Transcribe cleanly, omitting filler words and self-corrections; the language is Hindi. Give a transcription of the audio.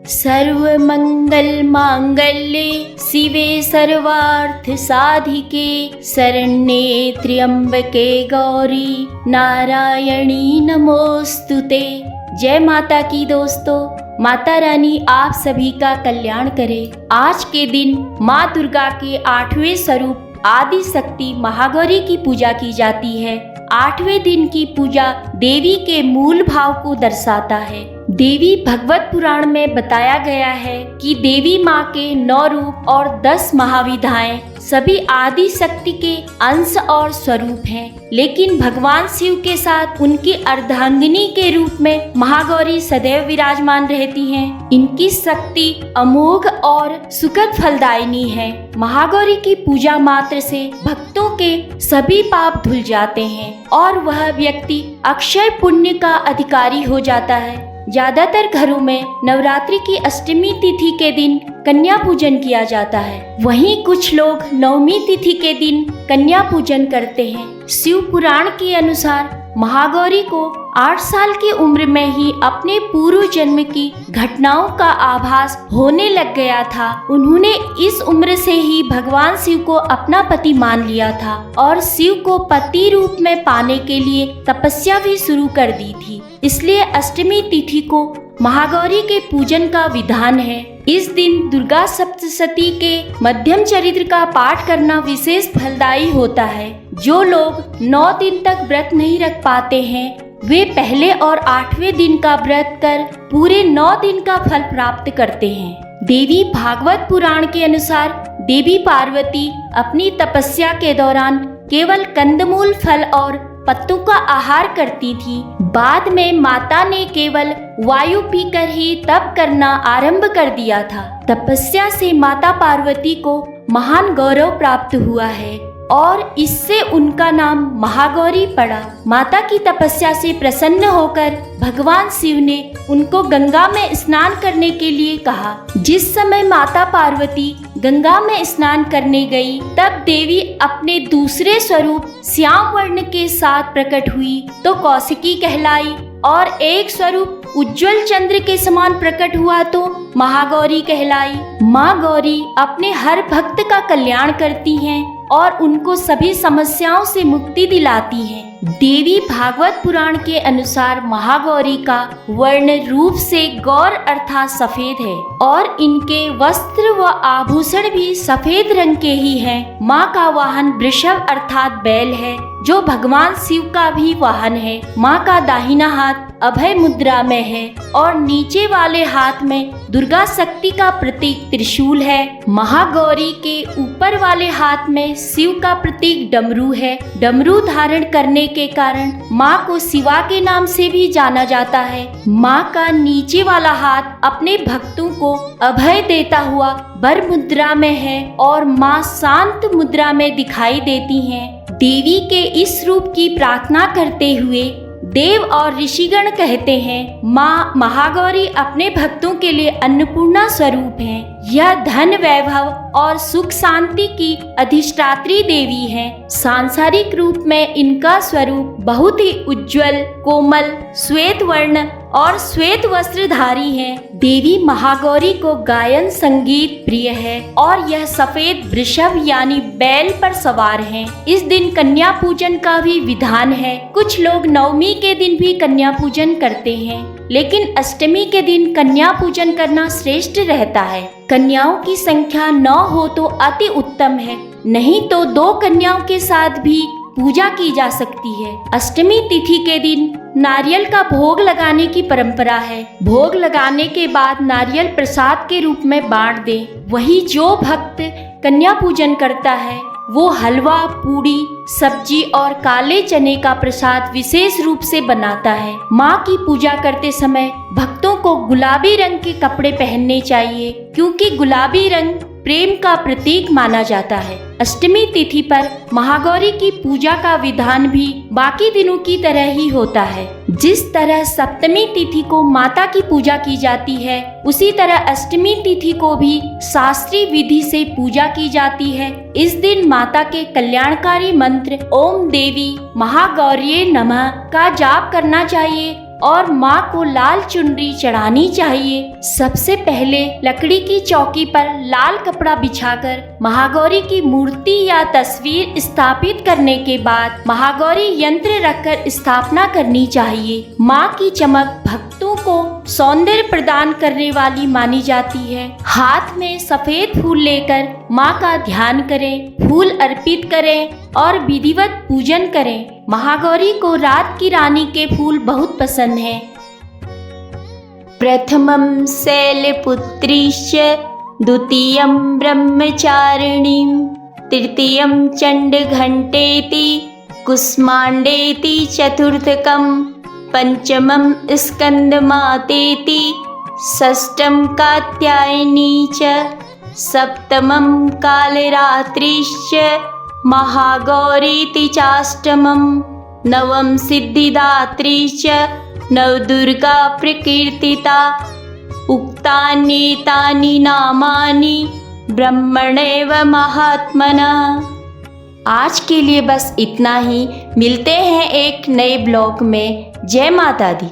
सर्वमंगल मांगल्ये शिवे सर्वार्थ साधिके शरण्ये त्र्यंबके गौरी नारायणी नमोस्तुते। जय माता की दोस्तों, माता रानी आप सभी का कल्याण करे। आज के दिन माँ दुर्गा के 8वें स्वरूप आदि शक्ति महागौरी की पूजा की जाती है। 8वें दिन की पूजा देवी के मूल भाव को दर्शाता है। देवी भगवत पुराण में बताया गया है कि देवी माँ के 9 रूप और 10 महाविधाएं सभी आदि शक्ति के अंश और स्वरूप हैं, लेकिन भगवान शिव के साथ उनकी अर्धांगिनी के रूप में महागौरी सदैव विराजमान रहती हैं। इनकी शक्ति अमोघ और सुखद फलदायिनी है। महागौरी की पूजा मात्र से भक्तों के सभी पाप धुल जाते हैं और वह व्यक्ति अक्षय पुण्य का अधिकारी हो जाता है। ज्यादातर घरों में नवरात्रि की अष्टमी तिथि के दिन कन्या पूजन किया जाता है। वहीं कुछ लोग नवमी तिथि के दिन कन्या पूजन करते हैं। शिव पुराण के अनुसार महागौरी को 8 साल की उम्र में ही अपने पूर्व जन्म की घटनाओं का आभास होने लग गया था। उन्होंने इस उम्र से ही भगवान शिव को अपना पति मान लिया था और शिव को पति रूप में पाने के लिए तपस्या भी शुरू कर दी थी। इसलिए अष्टमी तिथि को महागौरी के पूजन का विधान है। इस दिन दुर्गा सप्तशती के मध्यम चरित्र का पाठ करना विशेष फलदायी होता है। जो लोग 9 दिन तक व्रत नहीं रख पाते हैं, वे पहले और 8वें दिन का व्रत कर पूरे 9 दिन का फल प्राप्त करते हैं। देवी भागवत पुराण के अनुसार देवी पार्वती अपनी तपस्या के दौरान केवल कंदमूल, फल और पत्तों का आहार करती थी। बाद में माता ने केवल वायु पीकर ही तप करना आरंभ कर दिया था। तपस्या से माता पार्वती को महान गौरव प्राप्त हुआ है और इससे उनका नाम महागौरी पड़ा। माता की तपस्या से प्रसन्न होकर भगवान शिव ने उनको गंगा में स्नान करने के लिए कहा। जिस समय माता पार्वती गंगा में स्नान करने गई, तब देवी अपने दूसरे स्वरूप श्याम वर्ण के साथ प्रकट हुई तो कौशिकी कहलाई, और एक स्वरूप उज्जवल चंद्र के समान प्रकट हुआ तो महागौरी कहलाई। माँ गौरी अपने हर भक्त का कल्याण करती हैं और उनको सभी समस्याओं से मुक्ति दिलाती हैं। देवी भागवत पुराण के अनुसार महागौरी का वर्ण रूप से गौर अर्थात सफेद है और इनके वस्त्र व आभूषण भी सफेद रंग के ही हैं। माँ का वाहन वृषभ अर्थात बैल है, जो भगवान शिव का भी वाहन है। माँ का दाहिना हाथ अभय मुद्रा में है और नीचे वाले हाथ में दुर्गा शक्ति का प्रतीक त्रिशूल है। महागौरी के ऊपर वाले हाथ में शिव का प्रतीक डमरू है। डमरू धारण करने के कारण माँ को शिवा के नाम से भी जाना जाता है। माँ का नीचे वाला हाथ अपने भक्तों को अभय देता हुआ वर मुद्रा में है और माँ शांत मुद्रा में दिखाई देती हैं। देवी के इस रूप की प्रार्थना करते हुए देव और ऋषिगण कहते हैं, माँ महागौरी अपने भक्तों के लिए अन्नपूर्णा स्वरूप हैं। यह धन, वैभव और सुख शांति की अधिष्ठात्री देवी हैं। सांसारिक रूप में इनका स्वरूप बहुत ही उज्जवल, कोमल, श्वेत वर्ण और श्वेत वस्त्रधारी है। देवी महागौरी को गायन संगीत प्रिय है और यह सफेद वृषभ यानी बैल पर सवार हैं। इस दिन कन्या पूजन का भी विधान है। कुछ लोग नवमी के दिन भी कन्या पूजन करते हैं, लेकिन अष्टमी के दिन कन्या पूजन करना श्रेष्ठ रहता है। कन्याओं की संख्या 9 हो तो अति उत्तम है, नहीं तो 2 कन्याओं के साथ भी पूजा की जा सकती है। अष्टमी तिथि के दिन नारियल का भोग लगाने की परंपरा है। भोग लगाने के बाद नारियल प्रसाद के रूप में बांट दे। वही जो भक्त कन्या पूजन करता है वो हलवा, पूड़ी, सब्जी और काले चने का प्रसाद विशेष रूप से बनाता है। माँ की पूजा करते समय भक्तों को गुलाबी रंग के कपड़े पहनने चाहिए, क्योंकि गुलाबी रंग प्रेम का प्रतीक माना जाता है। अष्टमी तिथि पर महागौरी की पूजा का विधान भी बाकी दिनों की तरह ही होता है। जिस तरह सप्तमी तिथि को माता की पूजा की जाती है, उसी तरह अष्टमी तिथि को भी शास्त्रीय विधि से पूजा की जाती है। इस दिन माता के कल्याणकारी मंत्र ओम देवी महागौर्ये नमः का जाप करना चाहिए और माँ को लाल चुनरी चढ़ानी चाहिए। सबसे पहले लकड़ी की चौकी पर लाल कपड़ा बिछाकर महागौरी की मूर्ति या तस्वीर स्थापित करने के बाद महागौरी यंत्र रखकर स्थापना करनी चाहिए। माँ की चमक भक्तों को सौंदर्य प्रदान करने वाली मानी जाती है। हाथ में सफेद फूल लेकर माँ का ध्यान करें, फूल अर्पित करें और विधिवत पूजन करें। महागौरी को रात की रानी के फूल बहुत पसंद हैं। प्रथमं शैलपुत्रीश्च द्वितीयं ब्रह्मचारिणी तृतीयं चण्डघण्टेति कुष्माण्डेति चतुर्थकं पंचमं स्कंदमातेति षष्ठं कात्यायनी च सप्तमं कालरात्रिश्च महागौरीति चाष्टमं नवम सिद्धिदात्री च नवदुर्गा प्रकीर्तिता उक्तान्येतानि नामानि ब्रह्मणैव महात्मना। आज के लिए बस इतना ही। मिलते हैं एक नए ब्लॉग में। जय माता दी।